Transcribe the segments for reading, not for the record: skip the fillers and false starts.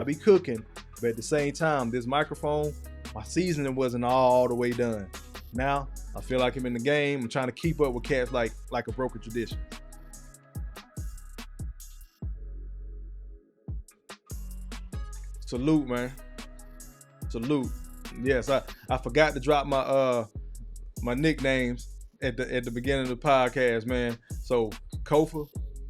I be cooking, but at the same time, this microphone, my seasoning wasn't all the way done. Now, I feel like I'm in the game. I'm trying to keep up with cats like a broken tradition. Salute, man. Salute. Yes, I forgot to drop my nicknames at the beginning of the podcast, man. So Kofa,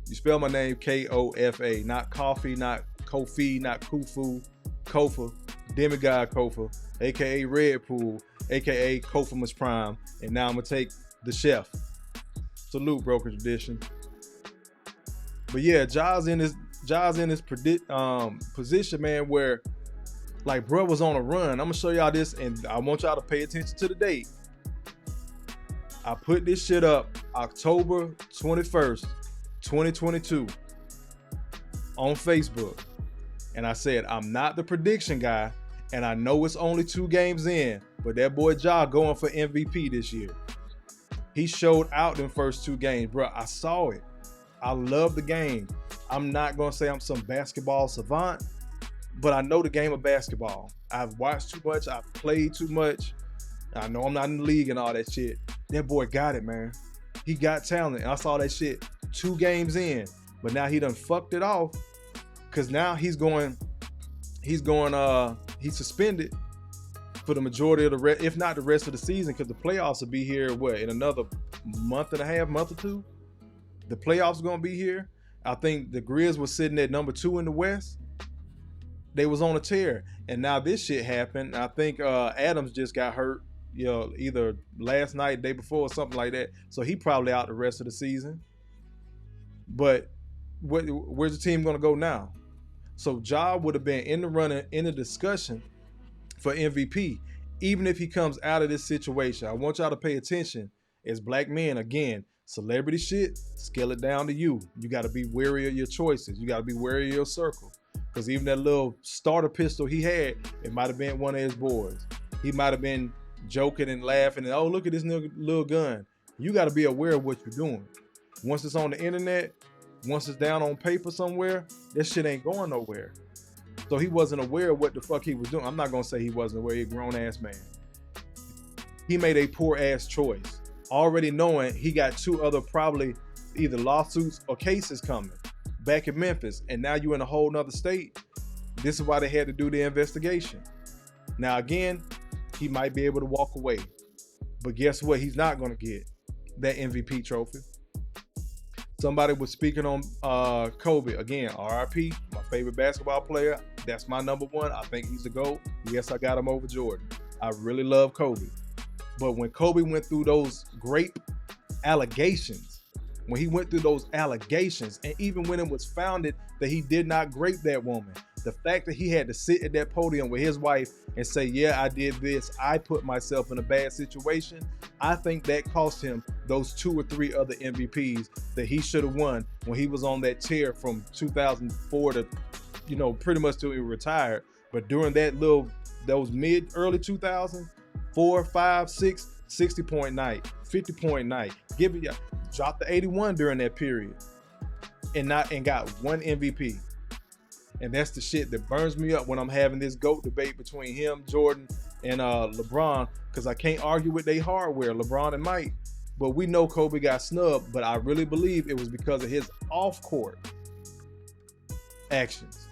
you spell my name Kofa, not coffee, not Kofi, not Kufu, Kofa, demigod Kofa, aka Red Pool, aka Kofamus Prime, and now I'm gonna take the chef. Salute, broken tradition. But yeah, Ja's in this position, man, where like bro was on a run. I'm gonna show y'all this, and I want y'all to pay attention to the date. I put this shit up October 21st, 2022 on Facebook. And I said, I'm not the prediction guy, and I know it's only 2 games in, but that boy Ja going for MVP this year. He showed out in first 2 games, bro. I saw it. I love the game. I'm not gonna say I'm some basketball savant, but I know the game of basketball. I've watched too much. I've played too much. I know I'm not in the league and all that shit. That boy got it, man. He got talent. I saw that shit 2 games in, but now he done fucked it off, because now he's suspended for the majority of if not the rest of the season, because the playoffs will be here, in another month and a half, month or 2? The playoffs are going to be here. I think the Grizz was sitting at number 2 in the West. They was on a tear, and now this shit happened. I think Adams just got hurt, either last night, day before, or something like that. So he probably out the rest of the season. But where's the team going to go now? So Ja would have been in the running, in the discussion for MVP, even if he comes out of this situation. I want y'all to pay attention. As black men, again, celebrity shit, scale it down to you. You got to be wary of your choices. You got to be wary of your circle. Because even that little starter pistol he had, it might have been one of his boys. He might have been joking and laughing and, oh, look at this little gun. You got to be aware of what you're doing. Once it's on the internet, once it's down on paper somewhere, that shit ain't going nowhere. So he wasn't aware of what the fuck he was doing. I'm not going to say he wasn't aware. He's a grown-ass man. He made a poor-ass choice, already knowing he got 2 other probably either lawsuits or cases coming back in Memphis, and now you're in a whole nother state. This is why they had to do the investigation. Now, again, he might be able to walk away, but guess what? He's not going to get that MVP trophy. Somebody was speaking on Kobe. Again, RIP, my favorite basketball player. That's my number 1. I think he's the GOAT. Yes, I got him over Jordan. I really love Kobe. But when Kobe went through those grape allegations, and even when it was founded that he did not grape that woman, the fact that he had to sit at that podium with his wife and say, yeah, I did this, I put myself in a bad situation, I think that cost him those 2 or 3 other MVPs that he should have won when he was on that tear from 2004 to, pretty much till he retired. But during those early 2000s, 4, 5, 6, 60-point night, 50-point night, dropped the 81 during that period, and got 1 MVP. And that's the shit that burns me up when I'm having this GOAT debate between him, Jordan, and LeBron, because I can't argue with their hardware, LeBron and Mike. But we know Kobe got snubbed, but I really believe it was because of his off-court actions.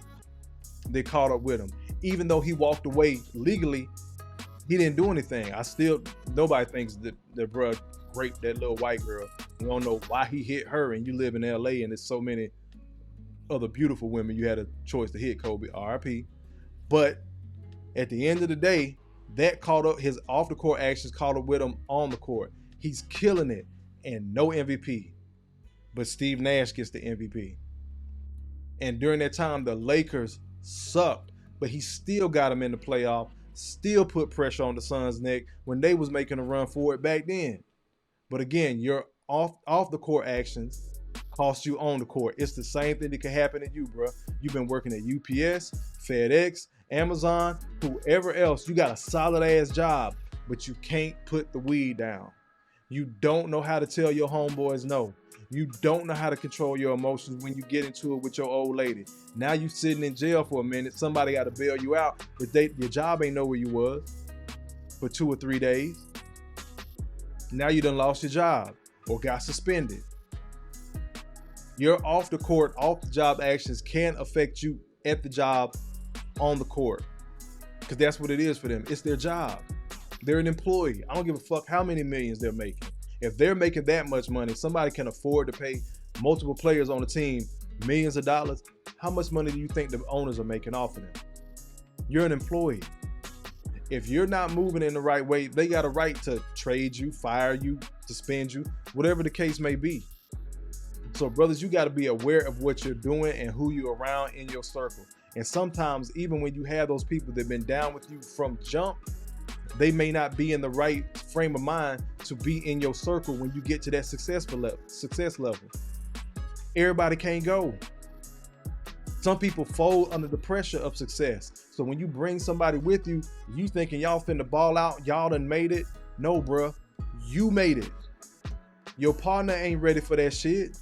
They caught up with him. Even though he walked away legally, he didn't do anything. Nobody thinks that bruh raped that little white girl. We don't know why he hit her, and you live in LA and there's so many other beautiful women you had a choice to hit, Kobe, RIP. But at the end of the day, that caught up, his off the court actions caught up with him on the court. He's killing it, and no MVP. But Steve Nash gets the MVP. And during that time, the Lakers sucked, but he still got them in the playoff, still put pressure on the Suns' neck when they was making a run for it back then. But again, your off the court actions cost you on the court. It's the same thing that can happen to you, bro. You've been working at UPS, FedEx, Amazon, whoever else. You got a solid ass job, but you can't put the weed down. You don't know how to tell your homeboys no. You don't know how to control your emotions when you get into it with your old lady. Now you sitting in jail for a minute. Somebody got to bail you out, but your job ain't know where you was for 2 or 3 days. Now you done lost your job or got suspended. Your off the court, off the job actions can affect you at the job, on the court, because that's what it is for them. It's their job. They're an employee. I don't give a fuck how many millions they're making. If they're making that much money, somebody can afford to pay multiple players on the team millions of dollars. How much money do you think the owners are making off of them? You're an employee. If you're not moving in the right way, they got a right to trade you, fire you, suspend you, whatever the case may be. So brothers, you got to be aware of what you're doing and who you're around in your circle. And sometimes even when you have those people that have been down with you from jump, they may not be in the right frame of mind to be in your circle when you get to that success level. Everybody can't go. Some people fold under the pressure of success. So when you bring somebody with you, you thinking y'all finna ball out, y'all done made it. No, bruh, you made it. Your partner ain't ready for that shit.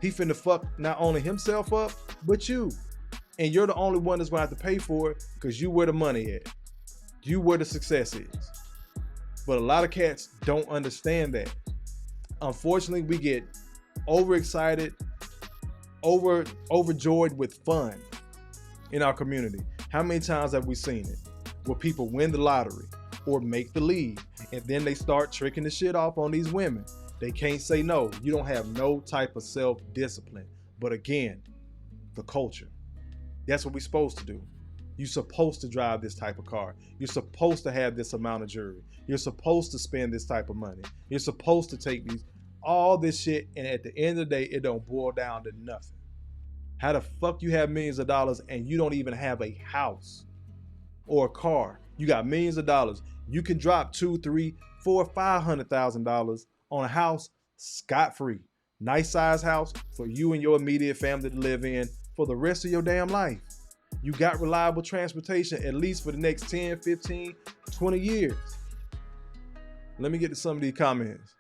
He finna fuck not only himself up, but you. And you're the only one that's gonna have to pay for it because you where the money at. You where the success is. But a lot of cats don't understand that. Unfortunately, we get overexcited, overjoyed with fun in our community. How many times have we seen it? Where people win the lottery or make the league, and then they start tricking the shit off on these women. They can't say no. You don't have no type of self-discipline. But again, the culture. That's what we're supposed to do. You're supposed to drive this type of car. You're supposed to have this amount of jewelry. You're supposed to spend this type of money. You're supposed to take all this shit, and at the end of the day, it don't boil down to nothing. How the fuck you have millions of dollars and you don't even have a house or a car? You got millions of dollars. You can drop $200,000, $300,000, $400,000, $500,000 on a house scot-free. Nice size house for you and your immediate family to live in for the rest of your damn life. You got reliable transportation at least for the next 10, 15, 20 years. Let me get to some of these comments.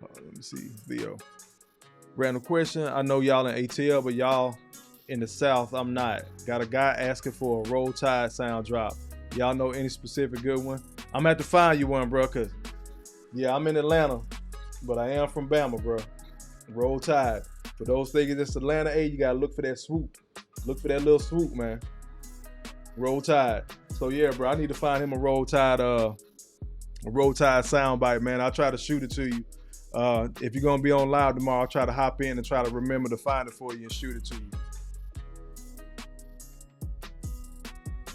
Let me see. Theo. Random question. I know y'all in ATL, but y'all in the South, I'm not. Got a guy asking for a Roll Tide sound drop. Y'all know any specific good one? I'm gonna have to find you one, bro, because, yeah, I'm in Atlanta, but I am from Bama, bro. Roll Tide. For those thinking it's Atlanta, hey, you gotta look for that swoop. Look for that little swoop, man. Roll Tide. So yeah, bro, I need to find him a Roll Tide soundbite, man. I'll try to shoot it to you. If you're gonna be on live tomorrow, I'll try to hop in and try to remember to find it for you and shoot it to you.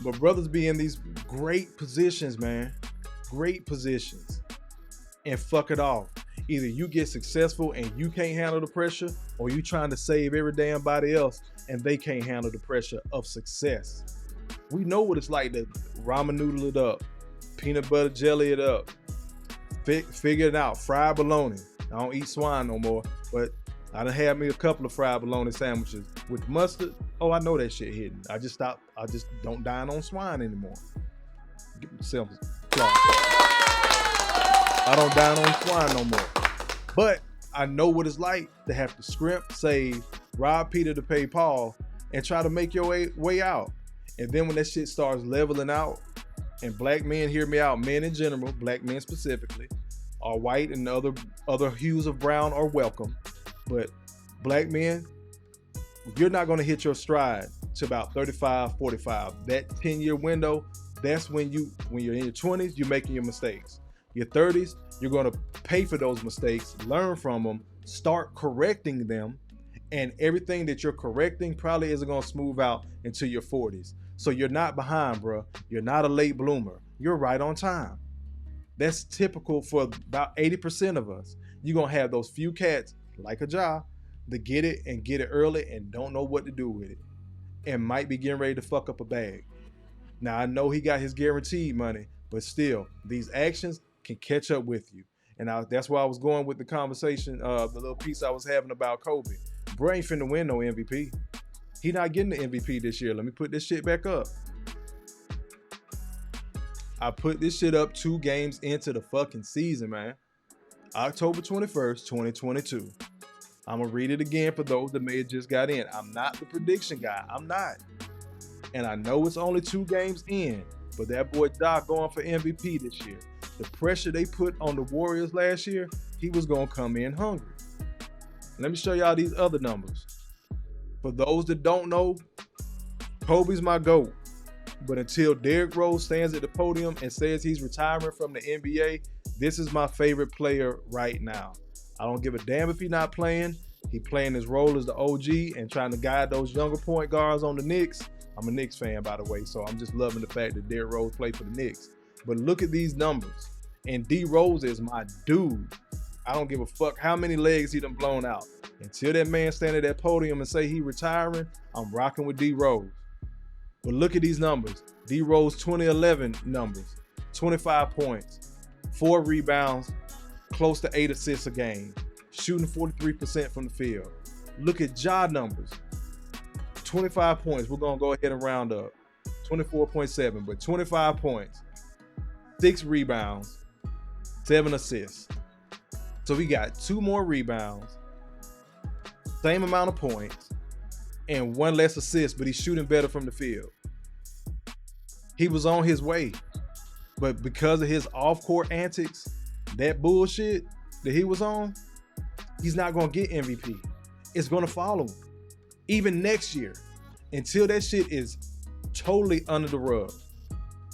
But brothers be in these great positions, man. Great positions. And fuck it off. Either you get successful and you can't handle the pressure, or you trying to save every damn body else and they can't handle the pressure of success. We know what it's like to ramen noodle it up, peanut butter jelly it up, figure it out, fried bologna. I don't eat swine no more, but I done had me a couple of fried bologna sandwiches with mustard. Oh, I know that shit hitting. I just don't dine on swine anymore. Get myself I don't dine on swine no more. But I know what it's like to have to scrimp, save, rob Peter to pay Paul, and try to make your way out. And then when that shit starts leveling out, and black men, hear me out, men in general, black men specifically, are white and other hues of brown are welcome. But black men, you're not gonna hit your stride to about 35, 45. That 10-year window, that's when you're in your 20s, you're making your mistakes. Your 30s, you're gonna pay for those mistakes, learn from them, start correcting them, and everything that you're correcting probably isn't gonna smooth out until your 40s. So you're not behind, bro. You're not a late bloomer. You're right on time. That's typical for about 80% of us. You're gonna have those few cats, like a job, that get it and get it early and don't know what to do with it, and might be getting ready to fuck up a bag. Now, I know he got his guaranteed money, but still, these actions can catch up with you. And that's why I was going with the conversation, the little piece I was having about Kobe. Bro ain't finna win no MVP. He not getting the MVP this year. Let me put this shit back up. I put this shit up 2 games into the fucking season, man. October 21st, 2022. I'm going to read it again for those that may have just got in. I'm not the prediction guy. I'm not. And I know it's only 2 games in, but that boy Doc going for MVP this year. The pressure they put on the Warriors last year, he was going to come in hungry. Let me show y'all these other numbers. For those that don't know, Kobe's my GOAT. But until Derrick Rose stands at the podium and says he's retiring from the NBA, this is my favorite player right now. I don't give a damn if he's not playing. He playing his role as the OG and trying to guide those younger point guards on the Knicks. I'm a Knicks fan, by the way, so I'm just loving the fact that Derrick Rose played for the Knicks. But look at these numbers. And D Rose is my dude. I don't give a fuck how many legs he done blown out. Until that man stand at that podium and say he retiring, I'm rocking with D Rose. But look at these numbers. D Rose 2011 numbers. 25 points, 4 rebounds, close to 8 assists a game, shooting 43% from the field. Look at Ja numbers. 25 points. We're going to go ahead and round up. 24.7, but 25 points, 6 rebounds, 7 assists. So we got 2 more rebounds, same amount of points, and 1 less assist, but he's shooting better from the field. He was on his way, but because of his off-court antics, that bullshit that he was on, he's not going to get MVP. It's going to follow him. Even next year, until that shit is totally under the rug,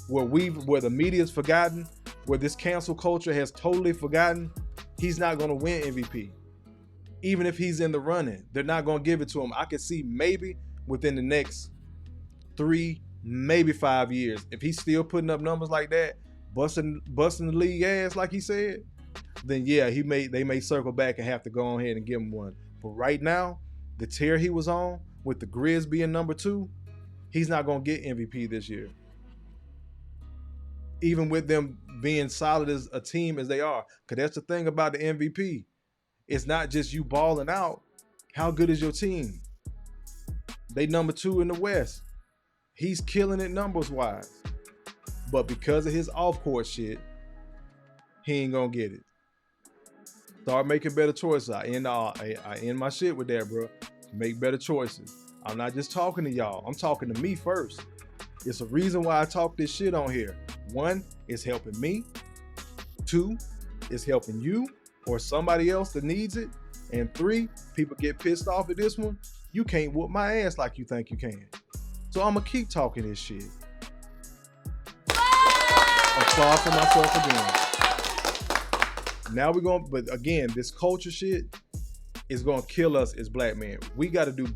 where the media's forgotten, where this cancel culture has totally forgotten, he's not going to win MVP. Even if he's in the running, they're not going to give it to him. I could see maybe within the next 3, maybe 5 years, if he's still putting up numbers like that, busting the league ass like he said, then yeah, they may circle back and have to go on ahead and give him one. But right now, the tear he was on with the Grizz being number 2, he's not going to get MVP this year. Even with them being solid as a team as they are. Because that's the thing about the MVP. It's not just you balling out. How good is your team? They number 2 in the West. He's killing it numbers-wise. But because of his off-court shit, he ain't going to get it. Start making better choices. I end my shit with that, bro. Make better choices. I'm not just talking to y'all. I'm talking to me first. It's a reason why I talk this shit on here. 1, it's helping me. 2, it's helping you or somebody else that needs it. And 3, people get pissed off at this one. You can't whoop my ass like you think you can. So I'm going to keep talking this shit. Applaud for myself again. Now we're going, but again, this culture shit is going to kill us as black men. We got to do better.